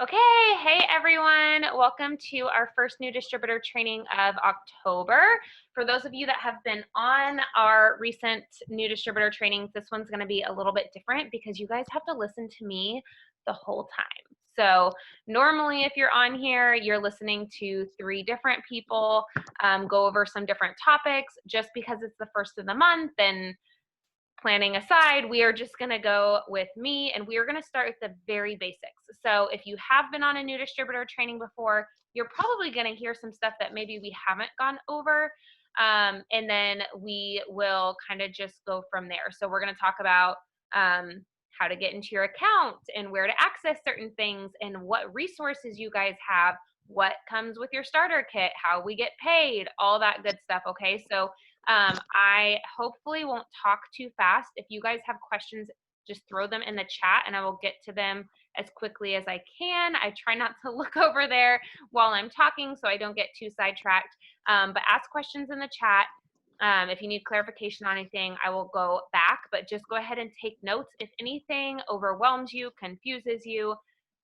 Okay, hey everyone. Welcome to our first new distributor training of October. For those of you that have been on our recent new distributor trainings, this one's going to be a little bit different because you guys have to listen to me the whole time. So normally if you're on here, you're listening to 3 different people go over some different topics. Just because it's the first of the month and planning aside, we are just going to go with me, and we are going to start with the very basics. So if you have been on a new distributor training before, you're probably going to hear some stuff that maybe we haven't gone over, and then we will kind of just go from there. So we're going to talk about how to get into your account and where to access certain things and what resources you guys have, what comes with your starter kit, how we get paid, all that good stuff. Okay, so I hopefully won't talk too fast. If you guys have questions, just throw them in the chat and I will get to them as quickly as I can. I try not to look over there while I'm talking so I don't get too sidetracked. But ask questions in the chat. If you need clarification on anything, I will go back, but just go ahead and take notes. If anything overwhelms you, confuses you,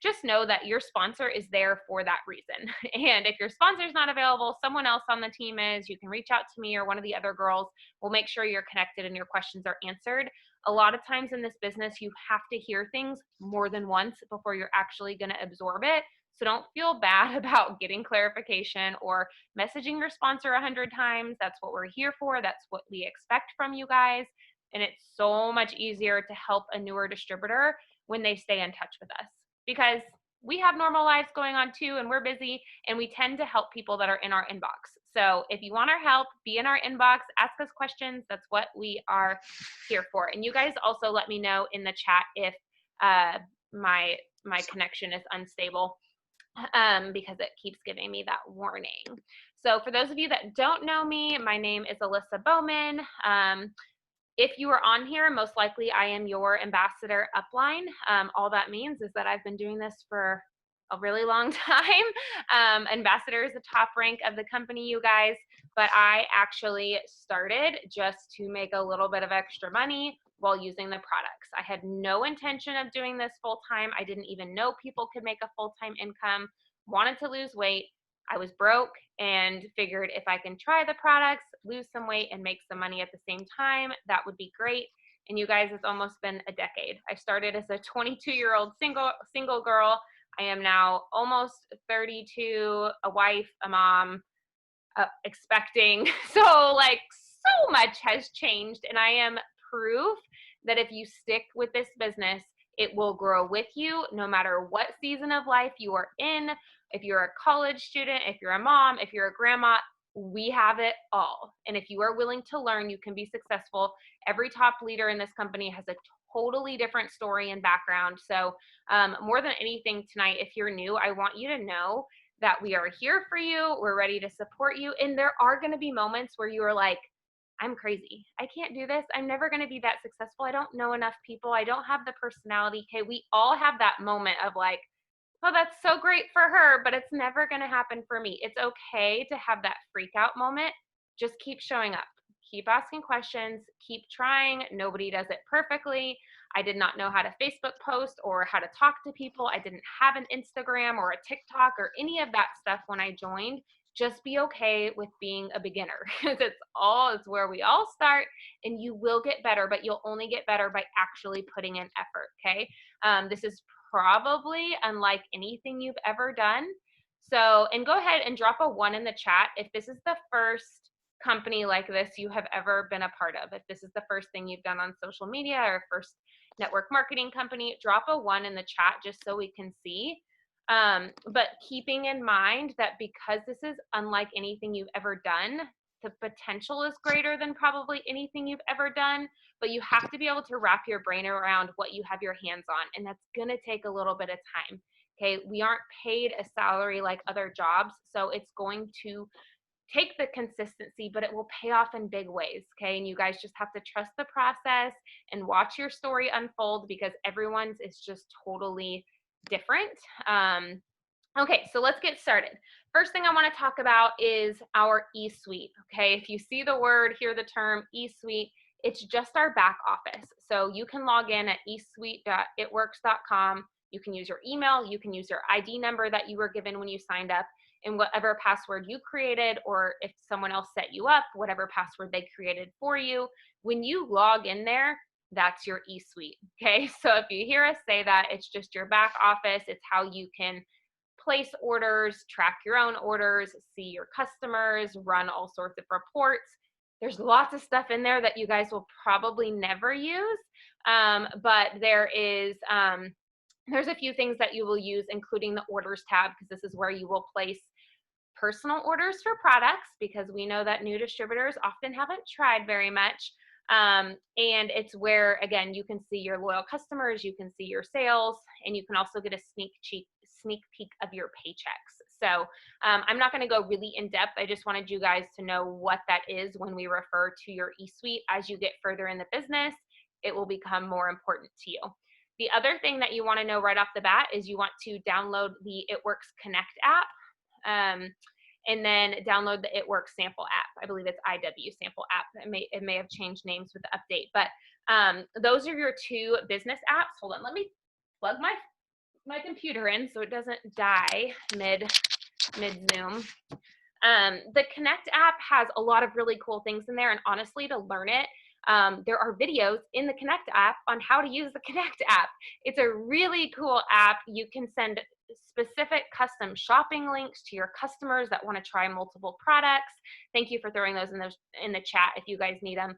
just know that your sponsor is there for that reason. And if your sponsor is not available, someone else on the team is, you can reach out to me or one of the other girls. We'll make sure you're connected and your questions are answered. A lot of times in this business, you have to hear things more than once before you're actually going to absorb it. So don't feel bad about getting clarification or messaging your sponsor 100 times. That's what we're here for. That's what we expect from you guys. And it's so much easier to help a newer distributor when they stay in touch with us, because we have normal lives going on too, and we're busy, and we tend to help people that are in our inbox. So if you want our help, be in our inbox, ask us questions. That's what we are here for. And you guys also let me know in the chat if my connection is unstable, because it keeps giving me that warning. So for those of you that don't know me, my name is Alyssa Bowman. If you are on here, most likely I am your ambassador upline. All that means is that I've been doing this for a really long time. Ambassador is the top rank of the company, you guys, but I actually started just to make a little bit of extra money while using the products. I had no intention of doing this full time. I didn't even know people could make a full-time income, wanted to lose weight. I was broke and figured if I can try the products, lose some weight, and make some money at the same time, that would be great. And you guys, it's almost been a decade. I started as a 22-year-old single girl. I am now almost 32, a wife, a mom, expecting. So like so much has changed, and I am proof that if you stick with this business, it will grow with you no matter what season of life you are in. If you're a college student, if you're a mom, if you're a grandma, we have it all. And if you are willing to learn, you can be successful. Every top leader in this company has a totally different story and background. So more than anything tonight, if you're new, I want you to know that we are here for you. We're ready to support you. And there are going to be moments where you are like, I'm crazy. I can't do this. I'm never going to be that successful. I don't know enough people. I don't have the personality. Okay. We all have that moment of like, well, that's so great for her, but it's never going to happen for me. It's okay to have that freak out moment. Just keep showing up, keep asking questions, keep trying. Nobody does it perfectly. I did not know how to Facebook post or how to talk to people. I didn't have an Instagram or a TikTok or any of that stuff when I joined. Just be okay with being a beginner, because it's where we all start, and you will get better, but you'll only get better by actually putting in effort. Okay. This is probably unlike anything you've ever done. So, and go ahead and drop a 1 in the chat if this is the first company like this you have ever been a part of. If this is the first thing you've done on social media or first network marketing company, drop a 1 in the chat just so we can see. But keeping in mind that because this is unlike anything you've ever done, the potential is greater than probably anything you've ever done, but you have to be able to wrap your brain around what you have your hands on, and that's going to take a little bit of time. Okay, we aren't paid a salary like other jobs, so it's going to take the consistency, but it will pay off in big ways. Okay, and you guys just have to trust the process and watch your story unfold, because everyone's is just totally different. Okay, so let's get started. First thing I want to talk about is our e-suite. Okay, if you see the word, hear the term e-suite, it's just our back office. So you can log in at esuite.itworks.com. You can use your email, you can use your ID number that you were given when you signed up, and whatever password you created, or if someone else set you up, whatever password they created for you. When you log in there, that's your eSuite, okay? So if you hear us say that, it's just your back office. It's how you can place orders, track your own orders, see your customers, run all sorts of reports. There's lots of stuff in there that you guys will probably never use, but there's a few things that you will use, including the orders tab, because this is where you will place personal orders for products, because we know that new distributors often haven't tried very much. And it's where, again, you can see your loyal customers, you can see your sales, and you can also get a sneak peek of your paychecks. So I'm not going to go really in depth. I just wanted you guys to know what that is when we refer to your eSuite. As you get further in the business, it will become more important to you. The other thing that you want to know right off the bat is you want to download the It Works Connect app. And then download the It Works sample app. I believe it's IW sample app. It may have changed names with the update, but those are your two business apps. Hold on, let me plug my computer in so it doesn't die mid Zoom. The Connect app has a lot of really cool things in there, and honestly, to learn it, there are videos in the Connect app on how to use the Connect app. It's a really cool app. You can send specific custom shopping links to your customers that want to try multiple products. Thank you for throwing those in the chat if you guys need them.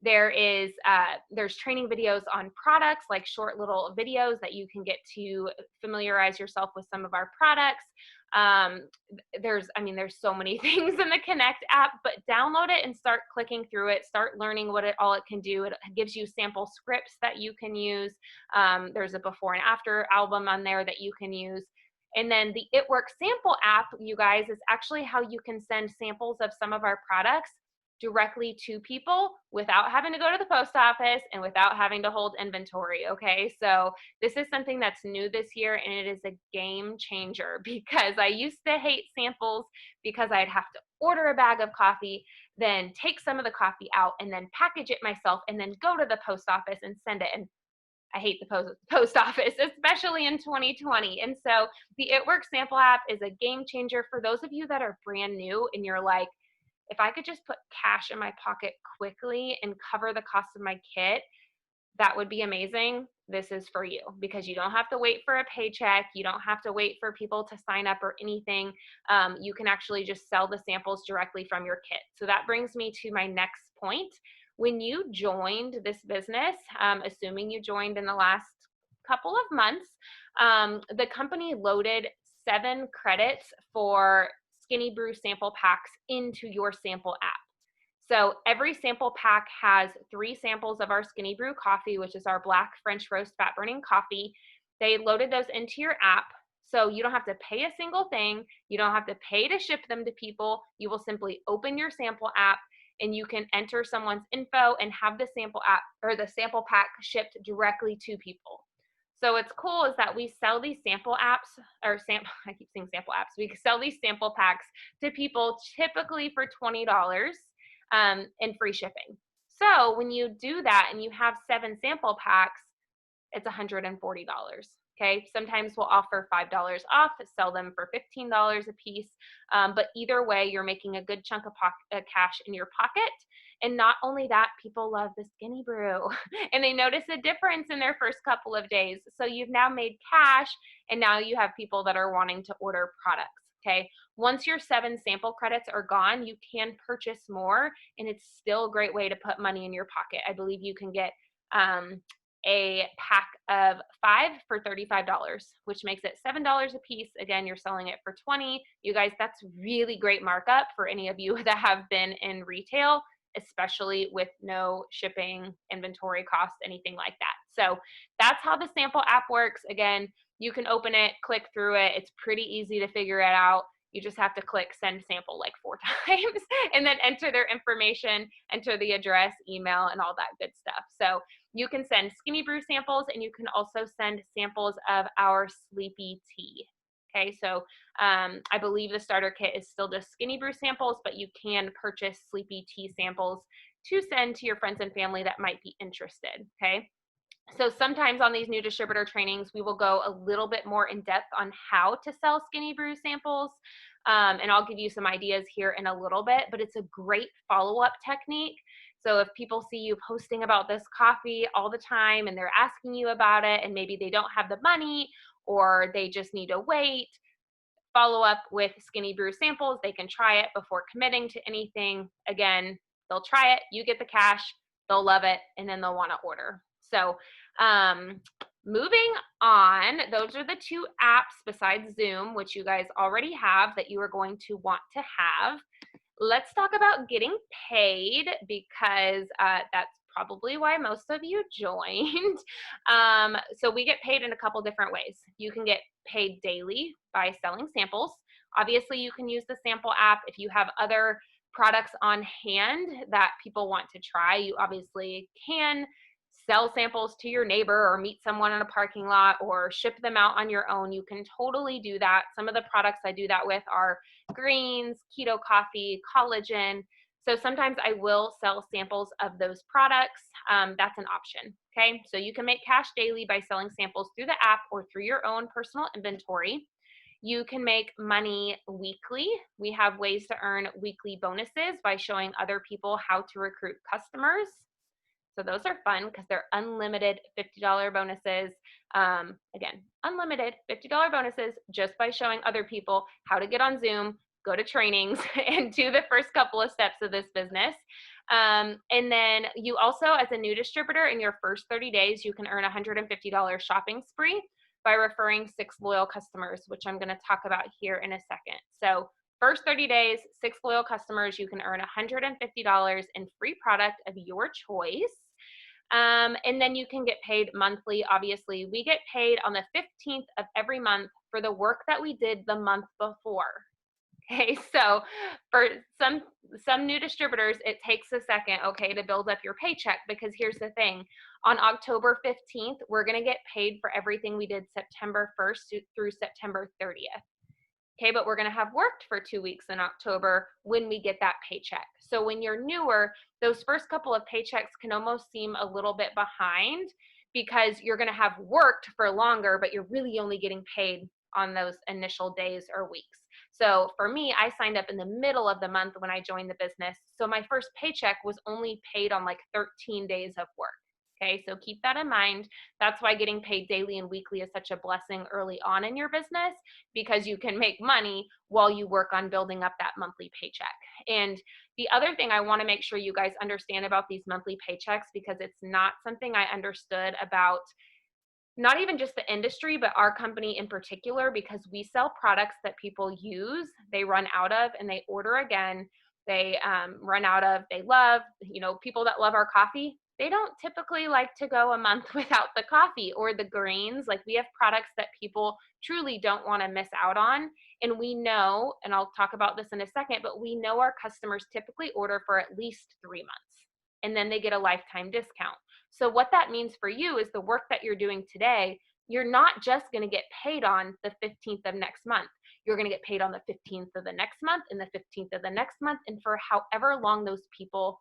There's training videos on products, like short little videos that you can get to familiarize yourself with some of our products. There's so many things in the Connect app, but download it and start clicking through it, start learning what all it can do. It gives you sample scripts that you can use. There's a before and after album on there that you can use. And then the It Works sample app, you guys, is actually how you can send samples of some of our products directly to people without having to go to the post office and without having to hold inventory, okay? So this is something that's new this year, and it is a game changer, because I used to hate samples because I'd have to order a bag of coffee, then take some of the coffee out and then package it myself and then go to the post office and send it. And I hate the post office, especially in 2020. And so the It Works sample app is a game changer for those of you that are brand new and you're like, if I could just put cash in my pocket quickly and cover the cost of my kit, that would be amazing. This is for you, because you don't have to wait for a paycheck. You don't have to wait for people to sign up or anything. You can actually just sell the samples directly from your kit. So that brings me to my next point. When you joined this business, assuming you joined in the last couple of months, the company loaded 7 credits for Skinny Brew sample packs into your sample app. So every sample pack has 3 samples of our Skinny Brew coffee, which is our black French roast fat burning coffee. They loaded those into your app, so you don't have to pay a single thing. You don't have to pay to ship them to people. You will simply open your sample app and you can enter someone's info and have the sample app or the sample pack shipped directly to people. So what's cool is that we sell these sample apps, I keep saying sample apps. We sell these sample packs to people typically for $20 and free shipping. So when you do that and you have 7 sample packs, it's $140. Okay, sometimes we'll offer $5 off, sell them for $15 a piece. But either way, you're making a good chunk of cash in your pocket. And not only that, people love the Skinny Brew and they notice a difference in their first couple of days. So you've now made cash, and now you have people that are wanting to order products. Okay, once your 7 sample credits are gone, you can purchase more, and it's still a great way to put money in your pocket. I believe you can get a pack of 5 for $35, which makes it $7 a piece. Again, you're selling it for $20. You guys, that's really great markup for any of you that have been in retail, especially with no shipping, inventory costs, anything like that. So that's how the sample app works. Again, you can open it, click through it. It's pretty easy to figure it out. You just have to click send sample like 4 times and then enter their information, enter the address, email, and all that good stuff. So you can send Skinny Brew samples, and you can also send samples of our Sleepy Tea. Okay, so I believe the starter kit is still just Skinny Brew samples, but you can purchase Sleepy Tea samples to send to your friends and family that might be interested. Okay, So sometimes on these new distributor trainings, we will go a little bit more in depth on how to sell Skinny Brew samples. And I'll give you some ideas here in a little bit, but it's a great follow-up technique. So if people see you posting about this coffee all the time and they're asking you about it and maybe they don't have the money or they just need to wait, follow up with Skinny Brew samples. They can try it before committing to anything. Again, they'll try it, you get the cash, they'll love it, and then they'll want to order. So moving on, those are the two apps besides Zoom, which you guys already have that you are going to want to have. Let's talk about getting paid because that's probably why most of you joined. So we get paid in a couple different ways. You can get paid daily by selling samples. Obviously, you can use the sample app if you have other products on hand that people want to try. You obviously can sell samples to your neighbor or meet someone in a parking lot or ship them out on your own. You can totally do that. Some of the products I do that with are greens, keto coffee, collagen. So sometimes I will sell samples of those products. That's an option. Okay, so you can make cash daily by selling samples through the app or through your own personal inventory. You can make money weekly. We have ways to earn weekly bonuses by showing other people how to recruit customers. So those are fun because they're unlimited $50 bonuses. Again, unlimited $50 bonuses just by showing other people how to get on Zoom, go to trainings, and do the first couple of steps of this business. And then you also, as a new distributor, in your first 30 days, you can earn $150 shopping spree by referring 6 loyal customers, which I'm going to talk about here in a second. So first 30 days, 6 loyal customers, you can earn $150 in free product of your choice. And then you can get paid monthly. Obviously, we get paid on the 15th of every month for the work that we did the month before. Okay, so for some new distributors, it takes a second, okay, to build up your paycheck, because here's the thing. On October 15th, we're going to get paid for everything we did September 1st through September 30th. Okay, but we're going to have worked for 2 weeks in October when we get that paycheck. So when you're newer, those first couple of paychecks can almost seem a little bit behind because you're going to have worked for longer, but you're really only getting paid on those initial days or weeks. So for me, I signed up in the middle of the month when I joined the business. So my first paycheck was only paid on like 13 days of work. Okay, so keep that in mind. That's why getting paid daily and weekly is such a blessing early on in your business, because you can make money while you work on building up that monthly paycheck. And the other thing I want to make sure you guys understand about these monthly paychecks, because it's not something I understood about not even just the industry, but our company in particular, because we sell products that people use, they run out of, and they order again. They run out of, they love, people that love our coffee, they don't typically like to go a month without the coffee or the greens. Like, we have products that people truly don't want to miss out on. And we know, and I'll talk about this in a second, but we know our customers typically order for at least 3 months, and then they get a lifetime discount. So what that means for you is the work that you're doing today, you're not just going to get paid on the 15th of next month. You're going to get paid on the 15th of the next month and the 15th of the next month, and for however long those people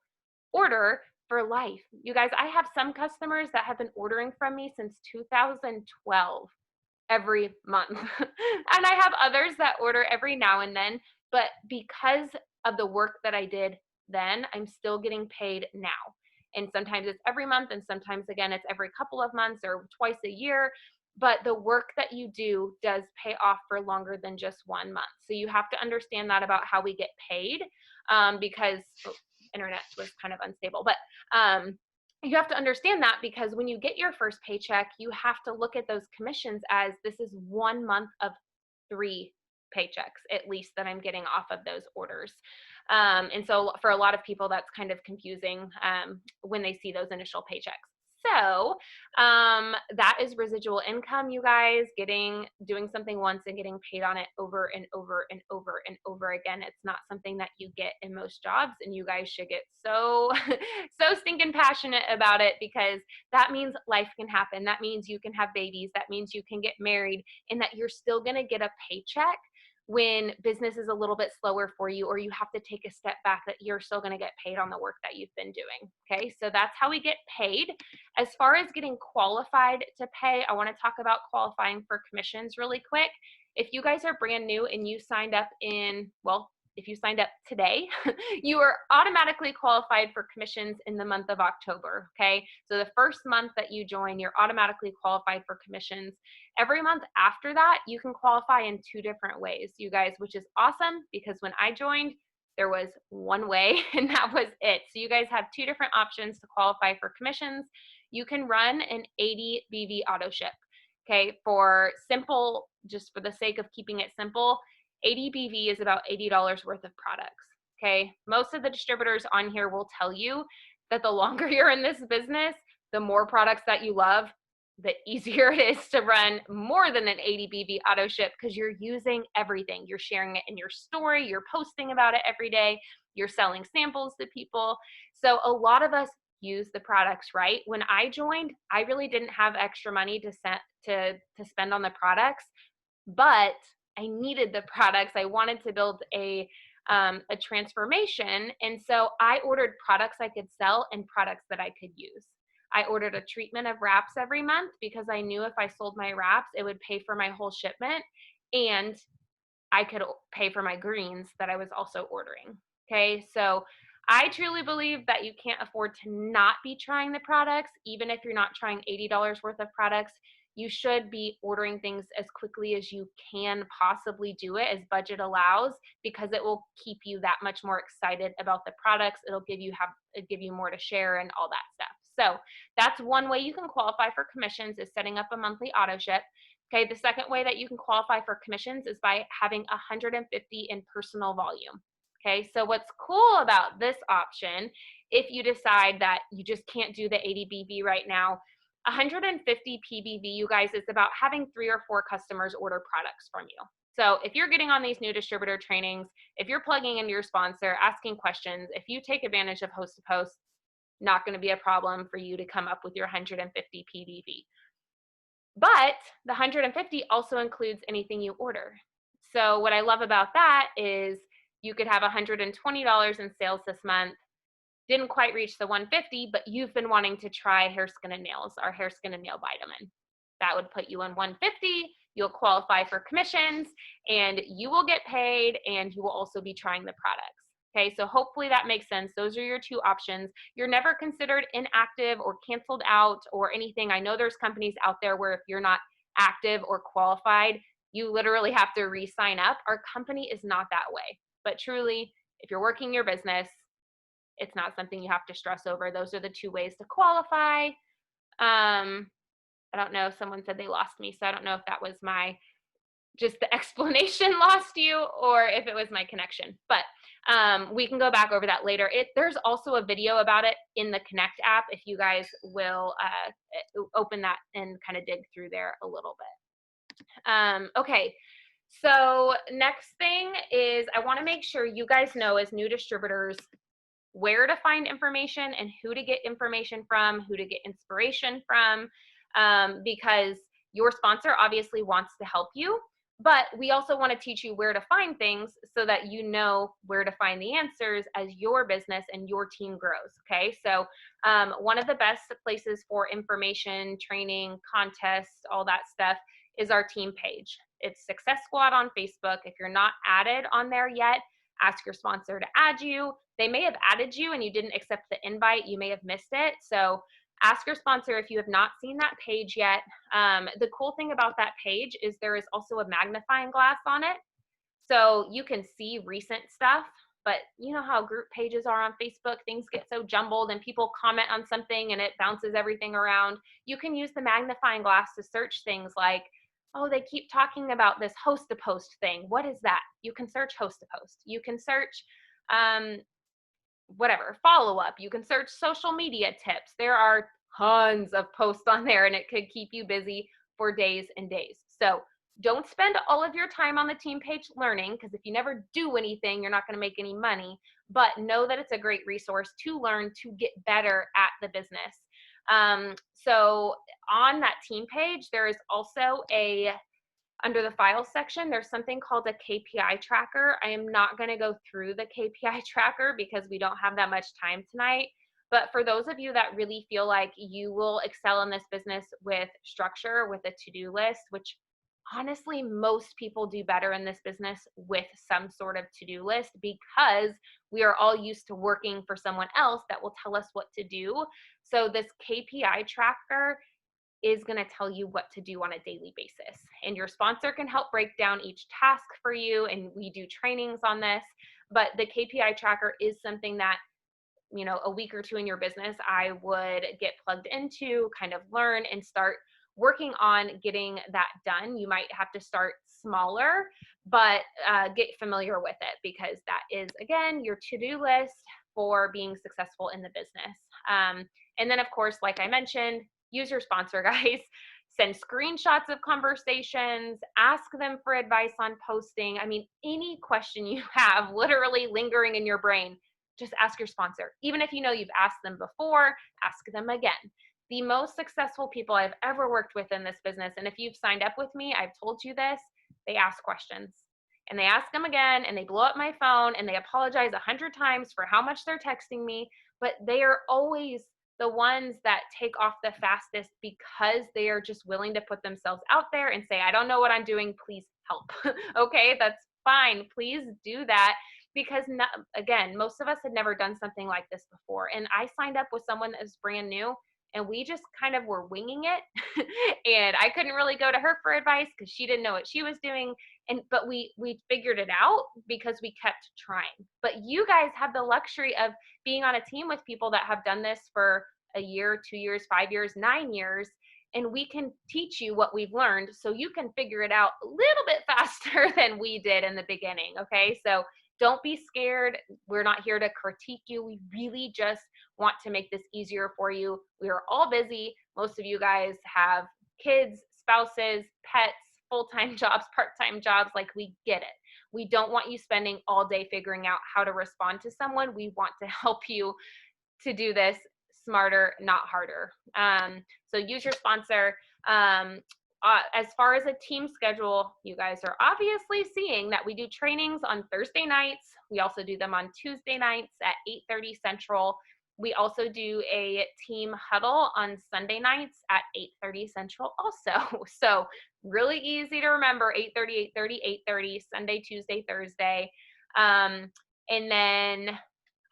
order for life. You guys, I have some customers that have been ordering from me since 2012 every month. And I have others that order every now and then, but because of the work that I did then, I'm still getting paid now. And sometimes it's every month, and sometimes, again, it's every couple of months or twice a year. But the work that you do does pay off for longer than just 1 month. So you have to understand that about how we get paid, because internet was kind of unstable. But you have to understand that, because when you get your first paycheck, you have to look at those commissions as this is 1 month of 3 paychecks at least that I'm getting off of those orders. And so for a lot of people, that's kind of confusing when they see those initial paychecks. So that is residual income, you guys, doing something once and getting paid on it over and over and over and over again. It's not something that you get in most jobs, and you guys should get so stinking passionate about it, because that means life can happen. That means you can have babies. That means you can get married, and that you're still going to get a paycheck when business is a little bit slower for you, or you have to take a step back, that you're still going to get paid on the work that you've been doing. Okay, so that's how we get paid. As far as getting qualified to pay, I want to talk about qualifying for commissions really quick. If you guys are brand new and you signed up if you signed up today, you are automatically qualified for commissions in the month of October, okay? So the first month that you join, you're automatically qualified for commissions. Every month after that, you can qualify in 2 different ways, you guys, which is awesome, because when I joined, there was one way and that was it. So you guys have 2 different options to qualify for commissions. You can run an 80 BV auto ship. Okay, for simple, just for the sake of keeping it simple, 80 BV is about $80 worth of products. Okay, most of the distributors on here will tell you that the longer you're in this business, the more products that you love, the easier it is to run more than an 80 BV auto ship, because you're using everything. You're sharing it in your story, you're posting about it every day, you're selling samples to people. So a lot of us use the products, right? When I joined, I really didn't have extra money to spend on the products, but I needed the products. I wanted to build a transformation, and so I ordered products I could sell and products that I could use. I ordered a treatment of wraps every month, because I knew if I sold my wraps, it would pay for my whole shipment, and I could pay for my greens that I was also ordering. Okay, so I truly believe that you can't afford to not be trying the products. Even if you're not trying $80 worth of products, you should be ordering things as quickly as you can possibly do it, as budget allows, because it will keep you that much more excited about the products. It'll give you more to share and all that stuff. So that's one way you can qualify for commissions, is setting up a monthly auto ship. Okay, the second way that you can qualify for commissions is by having 150 in personal volume. Okay, so what's cool about this option, if you decide that you just can't do the 80 BV right now, 150 PBV, you guys, is about having 3 or 4 customers order products from you. So if you're getting on these new distributor trainings, if you're plugging into your sponsor, asking questions, if you take advantage of host to post, not going to be a problem for you to come up with your 150 PBV. But the 150 also includes anything you order. So what I love about that is you could have $120 in sales this month, didn't quite reach the 150, but you've been wanting to try Hair, Skin, and Nails, our Hair, Skin, and Nail vitamin. That would put you on 150. You'll qualify for commissions, and you will get paid, and you will also be trying the products. Okay, so hopefully that makes sense. Those are your 2 options. You're never considered inactive or canceled out or anything. I know there's companies out there where if you're not active or qualified, you literally have to re-sign up. Our company is not that way. But truly, if you're working your business, it's not something you have to stress over. Those are the 2 ways to qualify. I don't know, someone said they lost me, so I don't know if that was just the explanation lost you, or if it was my connection, but we can go back over that later. There's also a video about it in the Connect app, if you guys will open that and kind of dig through there a little bit. Okay, so next thing is I want to make sure you guys know, as new distributors, where to find information and who to get information from, who to get inspiration from, because your sponsor obviously wants to help you, but we also want to teach you where to find things so that you know where to find the answers as your business and your team grows. Okay, so one of the best places for information, training, contests, all that stuff is our team page. It's Success Squad on Facebook. If you're not added on there yet, ask your sponsor to add you. They may have added you and you didn't accept the invite. You may have missed it. So ask your sponsor if you have not seen that page yet. The cool thing about that page is there is also a magnifying glass on it. So you can see recent stuff, but you know how group pages are on Facebook, things get so jumbled and people comment on something and it bounces everything around. You can use the magnifying glass to search things like, oh, they keep talking about this host to post thing. What is that? You can search host to post. You can search whatever, follow up. You can search social media tips. There are tons of posts on there and it could keep you busy for days and days. So don't spend all of your time on the team page learning, because if you never do anything, you're not going to make any money, but know that it's a great resource to learn to get better at the business. So on that team page, there is also a Under the files section, there's something called a KPI tracker. I am not going to go through the KPI tracker because we don't have that much time tonight. But for those of you that really feel like you will excel in this business with structure, with a to-do list, which honestly, most people do better in this business with some sort of to-do list because we are all used to working for someone else that will tell us what to do. So this KPI tracker is going to tell you what to do on a daily basis. And your sponsor can help break down each task for you. And we do trainings on this. But the KPI tracker is something that, you know, a week or two in your business, I would get plugged into, kind of learn and start working on getting that done. You might have to start smaller, but get familiar with it because that is, again, your to-do list for being successful in the business. And then, of course, like I mentioned, use your sponsor, guys. Send screenshots of conversations, ask them for advice on posting. I mean, any question you have literally lingering in your brain, just ask your sponsor. Even if you know you've asked them before, ask them again. The most successful people I've ever worked with in this business, and if you've signed up with me, I've told you this, they ask questions. And they ask them again, and they blow up my phone, and they apologize 100 times for how much they're texting me, but they are always the ones that take off the fastest because they are just willing to put themselves out there and say, I don't know what I'm doing, please help. Okay, that's fine. Please do that because, again, most of us had never done something like this before. And I signed up with someone that was brand new and we just kind of were winging it. And I couldn't really go to her for advice because she didn't know what she was doing. But we figured it out because we kept trying. But you guys have the luxury of being on a team with people that have done this for a year, 2 years, 5 years, 9 years, and we can teach you what we've learned so you can figure it out a little bit faster than we did in the beginning. Okay, so don't be scared. We're not here to critique you. We really just want to make this easier for you. We are all busy. Most of you guys have kids, spouses, pets, full-time jobs, part-time jobs. Like, we get it. We don't want you spending all day figuring out how to respond to someone. We want to help you to do this smarter, not harder. So use your sponsor. As far as a team schedule, you guys are obviously seeing that we do trainings on Thursday nights. We also do them on Tuesday nights at 8:30 Central. We also do a team huddle on Sunday nights at 8:30 Central also. So really easy to remember, 8:30, 8:30, 8:30, Sunday, Tuesday, Thursday. And then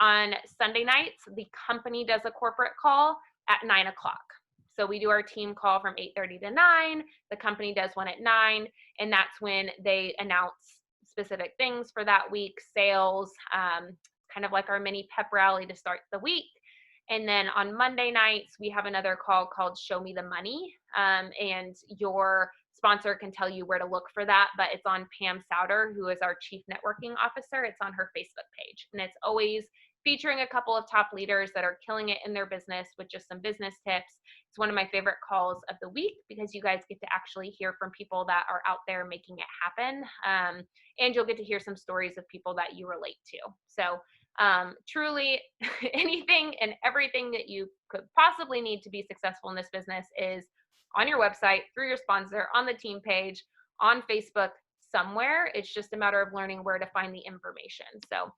on Sunday nights, the company does a corporate call at 9 o'clock. So we do our team call from 8:30 to 9. The company does one at 9, and that's when they announce specific things for that week, sales, kind of like our mini pep rally to start the week. And then on Monday nights, we have another call called Show Me the Money, and your sponsor can tell you where to look for that, but it's on Pam Souter, who is our Chief Networking Officer. It's on her Facebook page, and it's always featuring a couple of top leaders that are killing it in their business with just some business tips. It's one of my favorite calls of the week because you guys get to actually hear from people that are out there making it happen. And you'll get to hear some stories of people that you relate to. So truly anything and everything that you could possibly need to be successful in this business is on your website, through your sponsor, on the team page, on Facebook, somewhere. It's just a matter of learning where to find the information. So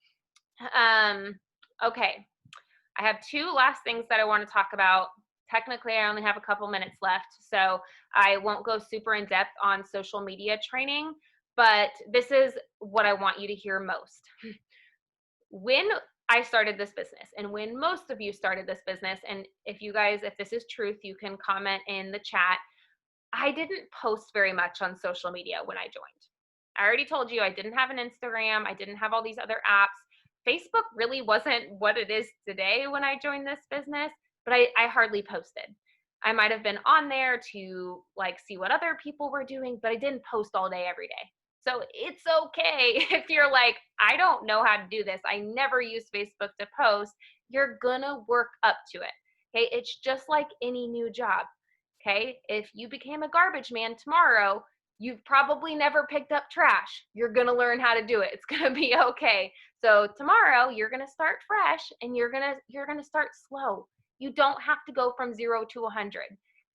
okay, I have two last things that I want to talk about. Technically, I only have a couple minutes left, so I won't go super in depth on social media training, but this is what I want you to hear most. When I started this business, and when most of you started this business, and if you guys, if this is truth, you can comment in the chat. I didn't post very much on social media when I joined. I already told you I didn't have an Instagram. I didn't have all these other apps. Facebook really wasn't what it is today when I joined this business, but I hardly posted. I might have been on there to like see what other people were doing, but I didn't post all day every day. So it's okay if you're like, I don't know how to do this. I never use Facebook to post. You're gonna work up to it. Okay, it's just like any new job. Okay, if you became a garbage man tomorrow, you've probably never picked up trash. You're gonna learn how to do it. It's gonna be okay. So tomorrow you're gonna start fresh and you're gonna start slow. You don't have to go from 0 to 100.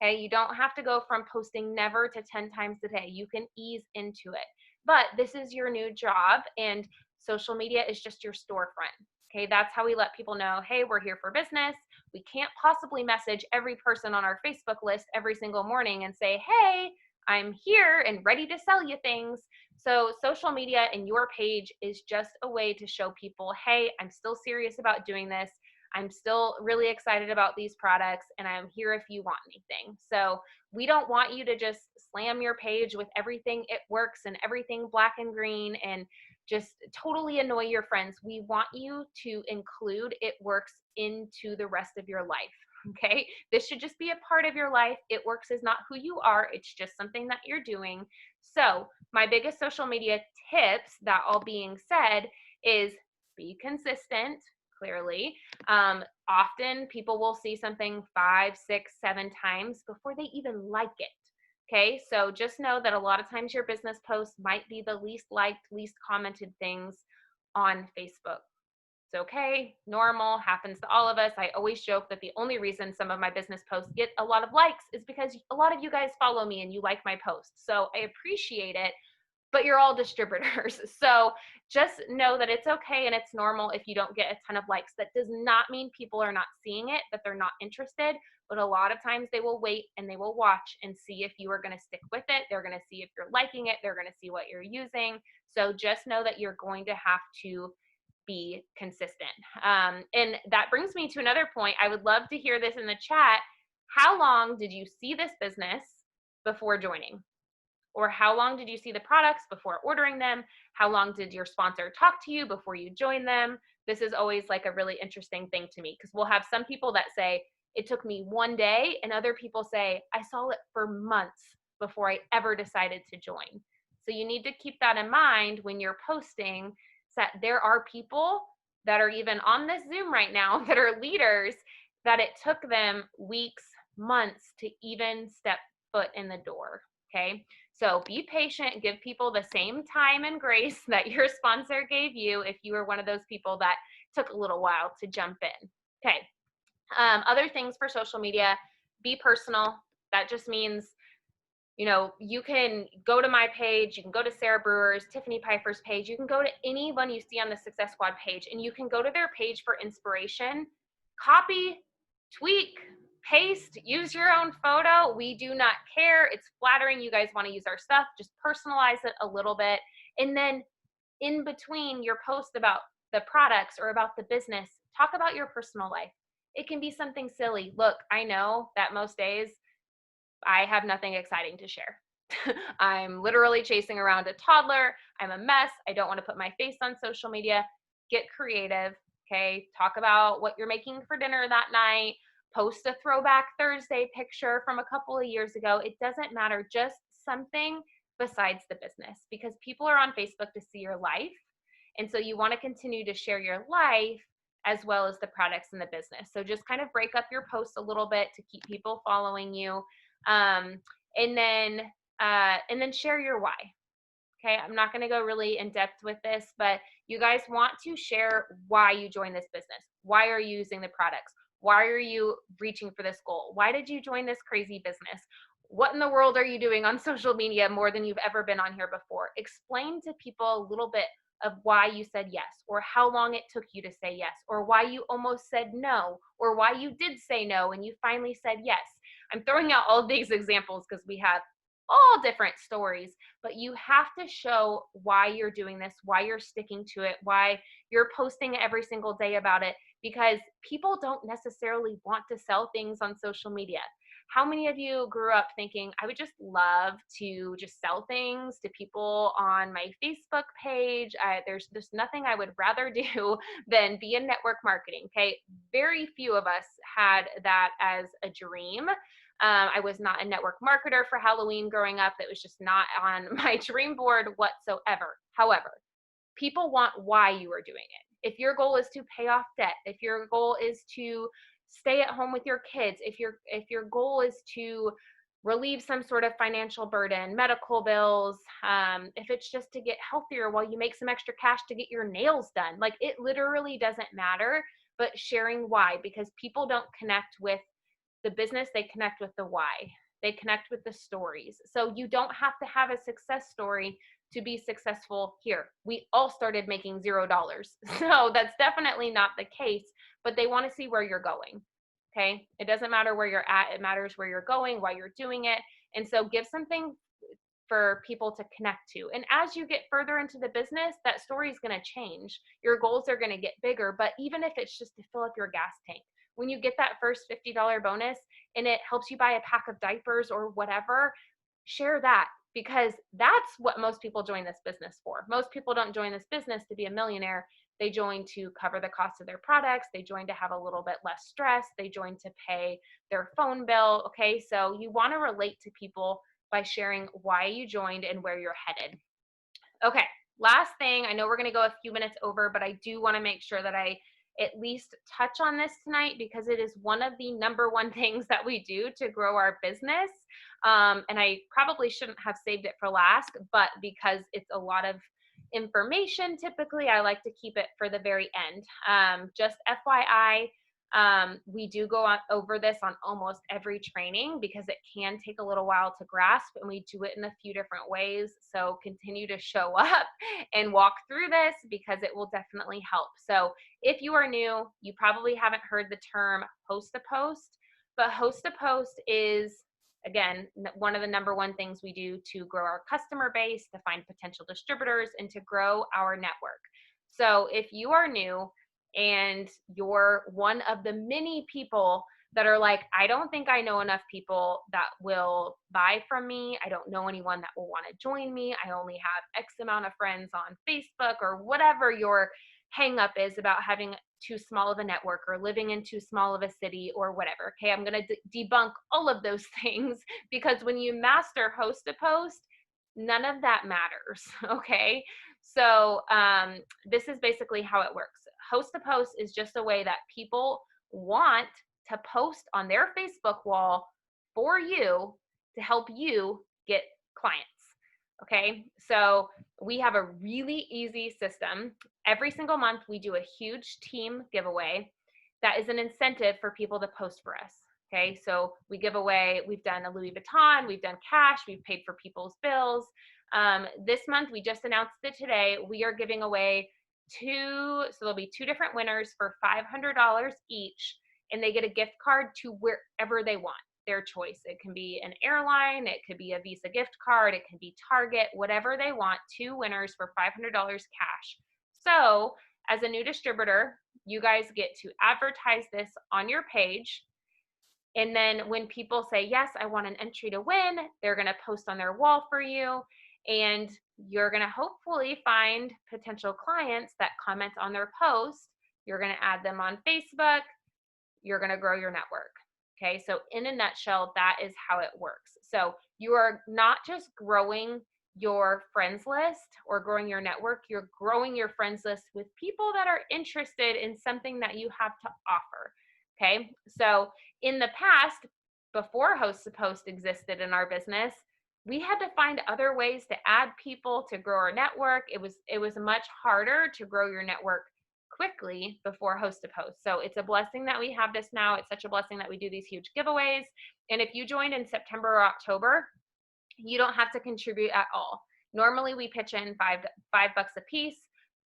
Okay, you don't have to go from posting never to 10 times a day. You can ease into it. But this is your new job, and social media is just your storefront. Okay, that's how we let people know, hey, we're here for business. We can't possibly message every person on our Facebook list every single morning and say, hey, I'm here and ready to sell you things. So, social media and your page is just a way to show people, hey, I'm still serious about doing this. I'm still really excited about these products, and I'm here if you want anything. So we don't want you to just slam your page with everything it works and everything black and green and just totally annoy your friends. We want you to include it works into the rest of your life. Okay, this should just be a part of your life. It works is not who you are, it's just something that you're doing. So, my biggest social media tips, that all being said, is be consistent, clearly. Often people will see something 5, 6, 7 times before they even like it. Okay, so just know that a lot of times your business posts might be the least liked, least commented things on Facebook. It's okay, normal, happens to all of us. I always joke that the only reason some of my business posts get a lot of likes is because a lot of you guys follow me and you like my posts. So I appreciate it, but you're all distributors. So just know that it's okay and it's normal if you don't get a ton of likes. That does not mean people are not seeing it, that they're not interested, but a lot of times they will wait and they will watch and see if you are going to stick with it. They're going to see if you're liking it. They're going to see what you're using. So just know that you're going to have to be consistent. And that brings me to another point. I would love to hear this in the chat. How long did you see this business before joining? Or how long did you see the products before ordering them? How long did your sponsor talk to you before you joined them? This is always like a really interesting thing to me, because we'll have some people that say, it took me one day, and other people say, I saw it for months before I ever decided to join. So you need to keep that in mind when you're posting, that there are people that are even on this Zoom right now that are leaders that it took them weeks, months to even step foot in the door. Okay, so be patient, give people the same time and grace that your sponsor gave you if you were one of those people that took a little while to jump in. Okay, other things for social media, be personal. That just means, you can go to my page, you can go to Sarah Brewer's, Tiffany Piper's page, you can go to anyone you see on the Success Squad page, and you can go to their page for inspiration. Copy, tweak, paste, use your own photo. We do not care. It's flattering. You guys want to use our stuff. Just personalize it a little bit. And then in between your post about the products or about the business, talk about your personal life. It can be something silly. Look, I know that most days I have nothing exciting to share. I'm literally chasing around a toddler. I'm a mess. I don't want to put my face on social media. Get creative. Okay. Talk about what you're making for dinner that night. Post a throwback Thursday picture from a couple of years ago. It doesn't matter. Just something besides the business, because people are on Facebook to see your life. And so you want to continue to share your life as well as the products in the business. So just kind of break up your posts a little bit to keep people following you. Um, and then share your why. Okay, I'm not going to go really in depth with this, but you guys want to share why you joined this business. Why are you using the products? Why are you reaching for this goal? Why did you join this crazy business? What in the world are you doing on social media more than you've ever been on here before? Explain to people a little bit of why you said yes, or how long it took you to say yes, or why you almost said no, or why you did say no and you finally said yes. I'm throwing out all these examples because we have all different stories, but you have to show why you're doing this, why you're sticking to it, why you're posting every single day about it, because people don't necessarily want to sell things on social media. How many of you grew up thinking, I would just love to just sell things to people on my Facebook page? There's just nothing I would rather do than be in network marketing. Okay, very few of us had that as a dream. I was not a network marketer for Halloween growing up. That was just not on my dream board whatsoever. However, people want why you are doing it. If your goal is to pay off debt, if your goal is to stay at home with your kids, if your goal is to relieve some sort of financial burden, medical bills, if it's just to get healthier while you make some extra cash to get your nails done, like, it literally doesn't matter, but sharing why, because people don't connect with The business, they connect with the why. They connect with the stories. So you don't have to have a success story to be successful here. We all started making $0. So that's definitely not the case, but they want to see where you're going. Okay. It doesn't matter where you're at. It matters where you're going, why you're doing it. And so give something for people to connect to. And as you get further into the business, that story is going to change. Your goals are going to get bigger, but even if it's just to fill up your gas tank, when you get that first $50 bonus and it helps you buy a pack of diapers or whatever, share that, because that's what most people join this business for. Most people don't join this business to be a millionaire. They join to cover the cost of their products. They join to have a little bit less stress. They join to pay their phone bill. Okay, so you want to relate to people by sharing why you joined and where you're headed. Okay, last thing, I know we're going to go a few minutes over, but I do want to make sure that I at least touch on this tonight, because it is one of the number one things that we do to grow our business. And I probably shouldn't have saved it for last, but because it's a lot of information, typically I like to keep it for the very end. Just FYI, we do go over this on almost every training because it can take a little while to grasp, and we do it in a few different ways. So continue to show up and walk through this because it will definitely help. So if you are new, you probably haven't heard the term host a post, but host a post is, again, one of the number one things we do to grow our customer base, to find potential distributors, and to grow our network. So if you are new and you're one of the many people that are like, I don't think I know enough people that will buy from me. I don't know anyone that will want to join me. I only have X amount of friends on Facebook, or whatever your hang up is about having too small of a network or living in too small of a city or whatever. Okay, I'm going to debunk all of those things, because when you master host a post, none of that matters. Okay, so this is basically how it works. Host a post is just a way that people want to post on their Facebook wall for you to help you get clients. Okay, so we have a really easy system. Every single month, we do a huge team giveaway that is an incentive for people to post for us. Okay, so we give away, we've done a Louis Vuitton, we've done cash, we've paid for people's bills. This month, we just announced it today, we are giving away so there'll be 2 different winners for $500 each, and they get a gift card to wherever they want, their choice. It can be an airline, it could be a Visa gift card, it can be Target, whatever they want. 2 winners for $500 cash. So as a new distributor, you guys get to advertise this on your page. And then when people say, yes, I want an entry to win, they're going to post on their wall for you. And you're going to hopefully find potential clients that comment on their post. You're going to add them on Facebook. You're going to grow your network. Okay, so in a nutshell, that is how it works. So you are not just growing your friends list or growing your network, you're growing your friends list with people that are interested in something that you have to offer. Okay, so in the past, before Host to Post existed in our business, we had to find other ways to add people to grow our network. It was much harder to grow your network quickly before Host to Post. So it's a blessing that we have this now. It's such a blessing that we do these huge giveaways. And if you joined in September or October, you don't have to contribute at all. Normally we pitch in $5 a piece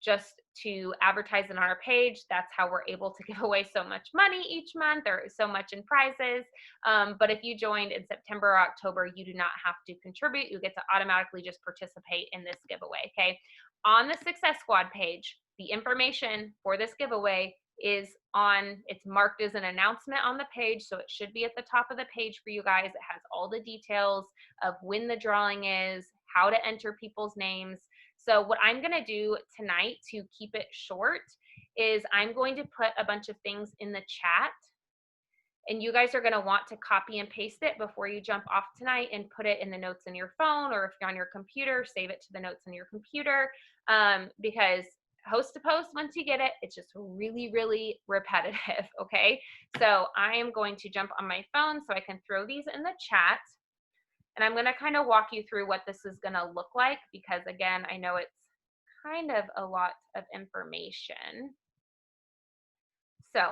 just to advertise on our page. That's how we're able to give away so much money each month, or so much in prizes. But if you joined in September or October, you do not have to contribute. You get to automatically just participate in this giveaway. Okay. On the Success Squad page, the information for this giveaway is it's marked as an announcement on the page, so it should be at the top of the page for you guys. It has all the details of when the drawing is, how to enter people's names. So what I'm going to do tonight to keep it short is I'm going to put a bunch of things in the chat, and you guys are going to want to copy and paste it before you jump off tonight and put it in the notes in your phone, or if you're on your computer, save it to the notes in your computer, because Host to Post, once you get it, it's just really, really repetitive. Okay, so I am going to jump on my phone so I can throw these in the chat, and I'm going to kind of walk you through what this is going to look like, because again, I know it's kind of a lot of information. So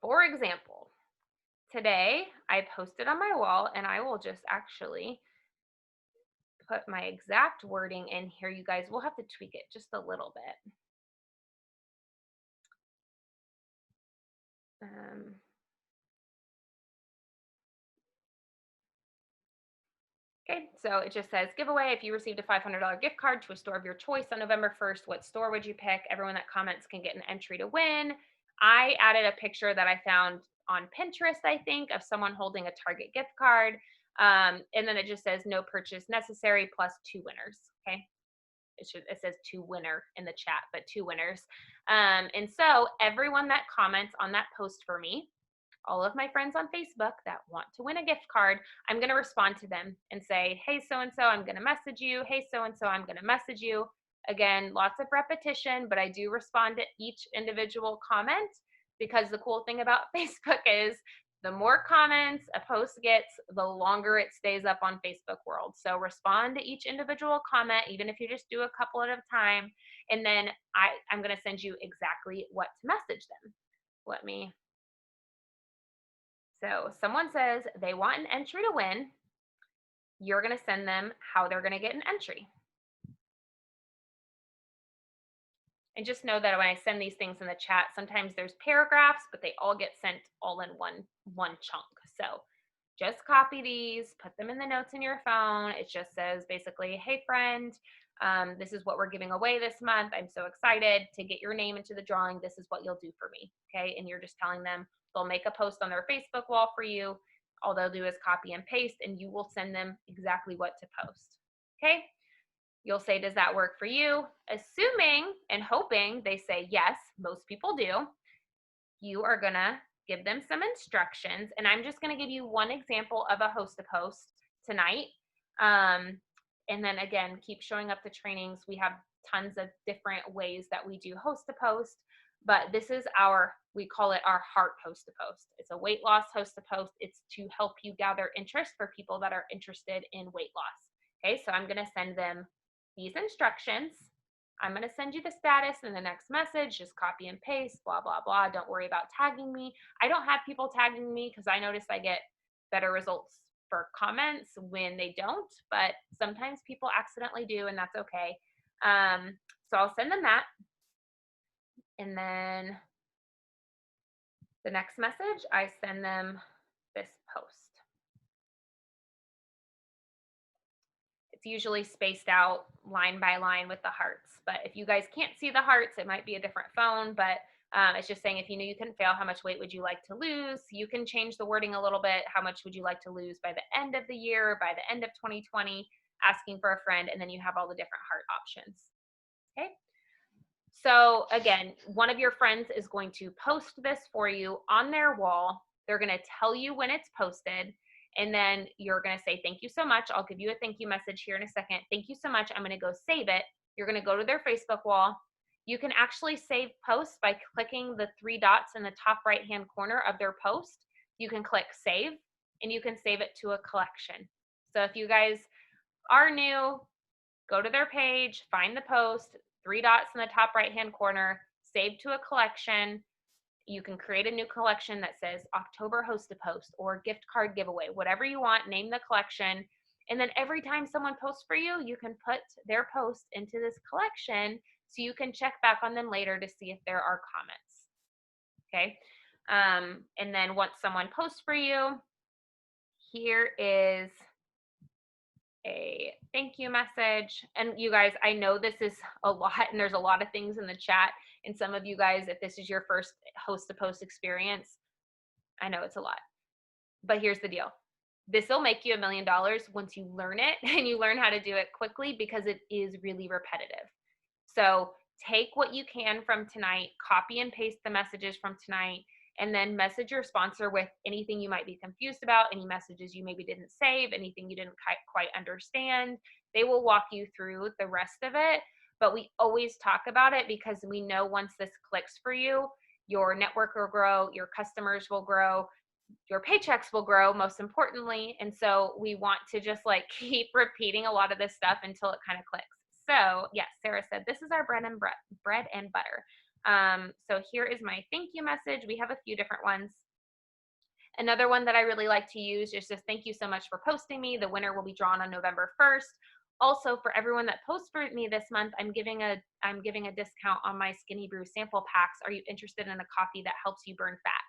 for example, today I posted on my wall, and I will just actually put my exact wording in here. You guys will have to tweak it just a little bit. Okay, so it just says giveaway. If you received a $500 gift card to a store of your choice on November 1st, what store would you pick? Everyone that comments can get an entry to win. I added a picture that I found on Pinterest, I think, of someone holding a Target gift card. And then it just says no purchase necessary plus 2 winners. Okay. It says 2 winner in the chat, but 2 winners. And so everyone that comments on that post for me, all of my friends on Facebook that want to win a gift card, I'm going to respond to them and say, hey, so-and-so, I'm going to message you. Hey, so-and-so, I'm going to message you. Again, lots of repetition, but I do respond to each individual comment, because the cool thing about Facebook is the more comments a post gets, the longer it stays up on Facebook world. So respond to each individual comment, even if you just do a couple at a time. And then I'm going to send you exactly what to message them. So someone says they want an entry to win. You're going to send them how they're going to get an entry. And just know that when I send these things in the chat, sometimes there's paragraphs, but they all get sent all in one chunk. So just copy these, put them in the notes in your phone. It just says basically, hey friend, this is what we're giving away this month. I'm so excited to get your name into the drawing. This is what you'll do for me. Okay. And you're just telling them they'll make a post on their Facebook wall for you. All they'll do is copy and paste, and you will send them exactly what to post. Okay. You'll say, does that work for you? Assuming and hoping they say yes, most people do, you are gonna give them some instructions. And I'm just gonna give you one example of a host-to-post tonight. And then again, keep showing up to trainings. We have tons of different ways that we do host-to-post, but this is we call it our heart host-to-post. It's a weight loss host-to-post. It's to help you gather interest for people that are interested in weight loss. Okay, so I'm gonna send them these instructions. I'm going to send you the status in the next message. Just copy and paste, blah, blah, blah. Don't worry about tagging me. I don't have people tagging me because I notice I get better results for comments when they don't, but sometimes people accidentally do, and that's okay. So I'll send them that. And then the next message, I send them this post. It's usually spaced out line by line with the hearts. But if you guys can't see the hearts, it might be a different phone. But it's just saying, if you knew you couldn't fail, how much weight would you like to lose? You can change the wording a little bit. How much would you like to lose by the end of the year, by the end of 2020? Asking for a friend, and then you have all the different heart options. Okay. So again, one of your friends is going to post this for you on their wall. They're going to tell you when it's posted. And then you're going to say, thank you so much. I'll give you a thank you message here in a second. Thank you so much. I'm going to go save it. You're going to go to their Facebook wall. You can actually save posts by clicking the 3 dots in the top right-hand corner of their post. You can click save, and you can save it to a collection. So if you guys are new, go to their page, find the post, 3 dots in the top right-hand corner, save to a collection. You can create a new collection that says October host-to-post or gift card giveaway, whatever you want, name the collection. And then every time someone posts for you, you can put their post into this collection so you can check back on them later to see if there are comments. Okay. And then once someone posts for you, here is a thank you message. And you guys, I know this is a lot, and there's a lot of things in the chat. And some of you guys, if this is your first host-to-post experience, I know it's a lot. But here's the deal. This will make you $1 million once you learn it and you learn how to do it quickly, because it is really repetitive. So take what you can from tonight, copy and paste the messages from tonight, and then message your sponsor with anything you might be confused about, any messages you maybe didn't save, anything you didn't quite understand. They will walk you through the rest of it, but we always talk about it because we know once this clicks for you, your network will grow, your customers will grow, your paychecks will grow, most importantly. And so we want to just like keep repeating a lot of this stuff until it kind of clicks. So yes, Sarah said, this is our bread and butter. So here is my thank you message. We have a few different ones. Another one that I really like to use is just thank you so much for posting me. The winner will be drawn on November 1st. Also, for everyone that posts for me this month, I'm giving a discount on my Skinny Brew sample packs. Are you interested in a coffee that helps you burn fat?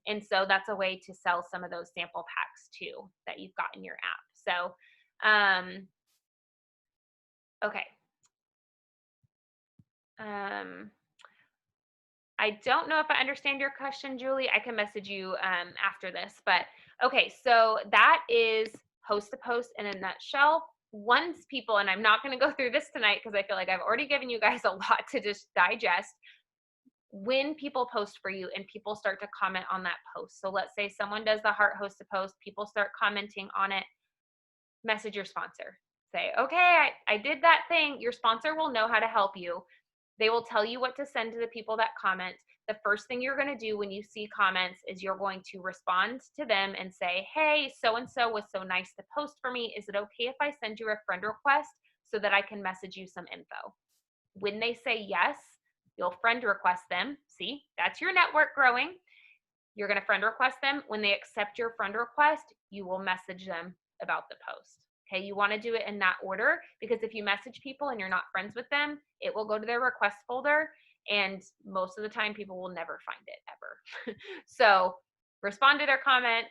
And so that's a way to sell some of those sample packs too that you've got in your app. So, okay. I don't know if I understand your question, Julie. I can message you after this, but okay, so that is host to post in a nutshell. Once people, and I'm not going to go through this tonight because I feel like I've already given you guys a lot to just digest. When people post for you and people start to comment on that post, so let's say someone does the heart host to post, people start commenting on it, message your sponsor. Say, okay, I did that thing. Your sponsor will know how to help you. They will tell you what to send to the people that comment. The first thing you're going to do when you see comments is you're going to respond to them and say, hey, so-and-so was so nice to post for me. Is it okay if I send you a friend request so that I can message you some info? When they say yes, you'll friend request them. See, that's your network growing. You're going to friend request them. When they accept your friend request, you will message them about the post. Okay, you want to do it in that order because if you message people and you're not friends with them, it will go to their request folder, and most of the time people will never find it ever. So respond to their comments,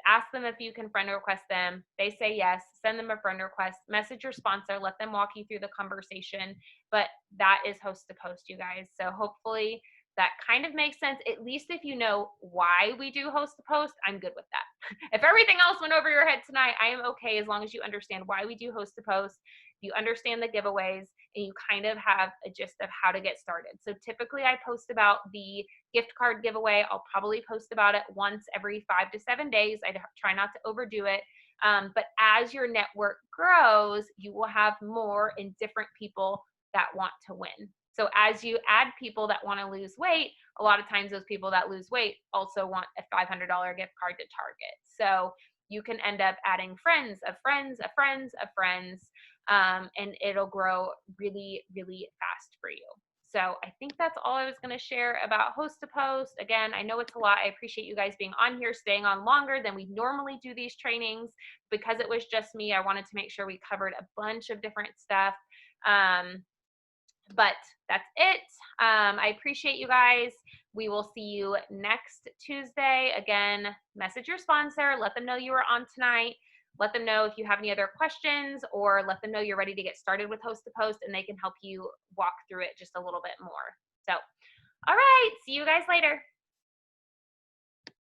ask them if you can friend request them. They say yes, send them a friend request, message your sponsor, let them walk you through the conversation. But that is host to post, you guys. So hopefully that kind of makes sense. At least if you know why we do host to post, I'm good with that. If everything else went over your head tonight, I am okay as long as you understand why we do host to post, you understand the giveaways, and you kind of have a gist of how to get started. So typically I post about the gift card giveaway. I'll probably post about it once every 5 to 7 days. I try not to overdo it. But as your network grows, you will have more and different people that want to win. So as you add people that want to lose weight, a lot of times those people that lose weight also want a $500 gift card to Target. So you can end up adding friends of friends of friends of friends, and it'll grow really, really fast for you. So I think that's all I was going to share about host to post. Again, I know it's a lot. I appreciate you guys being on here, staying on longer than we normally do these trainings. Because it was just me, I wanted to make sure we covered a bunch of different stuff. But that's it. I appreciate you guys. We will see you next Tuesday. Again, message your sponsor. Let them know you were on tonight. Let them know if you have any other questions, or let them know you're ready to get started with host to post, and they can help you walk through it just a little bit more. So, all right. See you guys later.